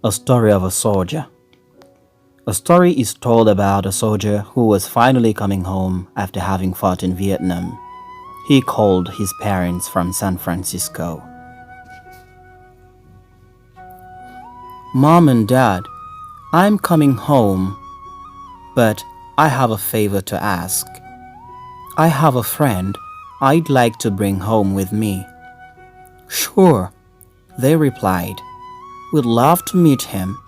A story of a soldier. A story is told about a soldier who was finally coming home after having fought in Vietnam. He called his parents from San Francisco. "Mom and Dad, I'm coming home, but I have a favor to ask. I have a friend I'd like to bring home with me." "Sure," they replied. "We'd love to meet him."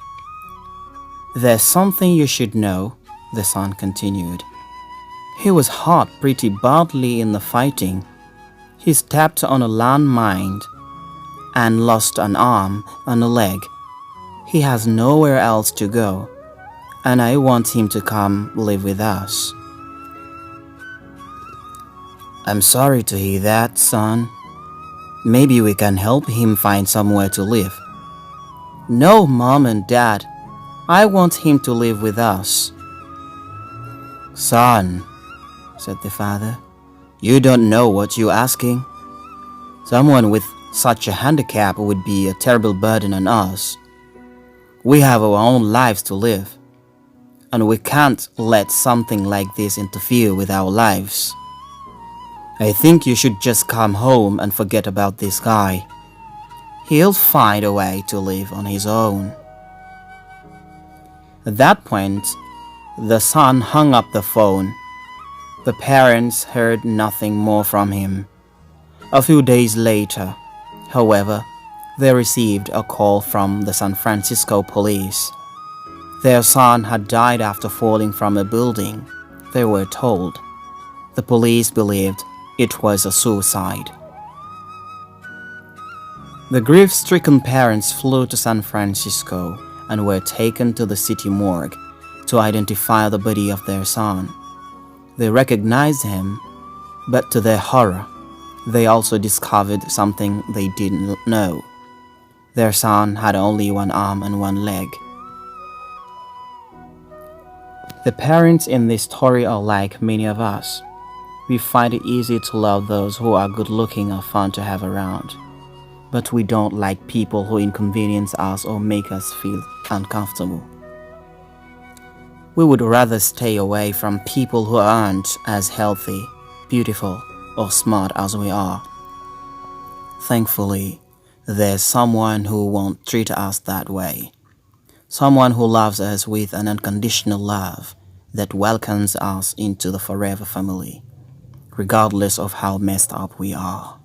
"There's something you should know," the son continued. "He was hurt pretty badly in the fighting. He stepped on a landmine and lost an arm and a leg. He has nowhere else to go, and I want him to come live with us." "I'm sorry to hear that, son. Maybe we can help him find somewhere to live." "No, Mom and Dad. I want him to live with us." "Son," said the father, "you don't know what you're asking. Someone with such a handicap would be a terrible burden on us. We have our own lives to live, and we can't let something like this interfere with our lives. I think you should just come home and forget about this guy. He'll find a way to live on his own." At that point, the son hung up the phone. The parents heard nothing more from him. A few days later, however, they received a call from the San Francisco police. Their son had died after falling from a building, they were told. The police believed it was a suicide. The grief-stricken parents flew to San Francisco and were taken to the city morgue to identify the body of their son. They recognized him, but to their horror, they also discovered something they didn't know. Their son had only one arm and one leg. The parents in this story are like many of us. We find it easy to love those who are good-looking or fun to have around, but we don't like people who inconvenience us or make us feel uncomfortable. We would rather stay away from people who aren't as healthy, beautiful, or smart as we are. Thankfully, there's someone who won't treat us that way. Someone who loves us with an unconditional love that welcomes us into the forever family, regardless of how messed up we are.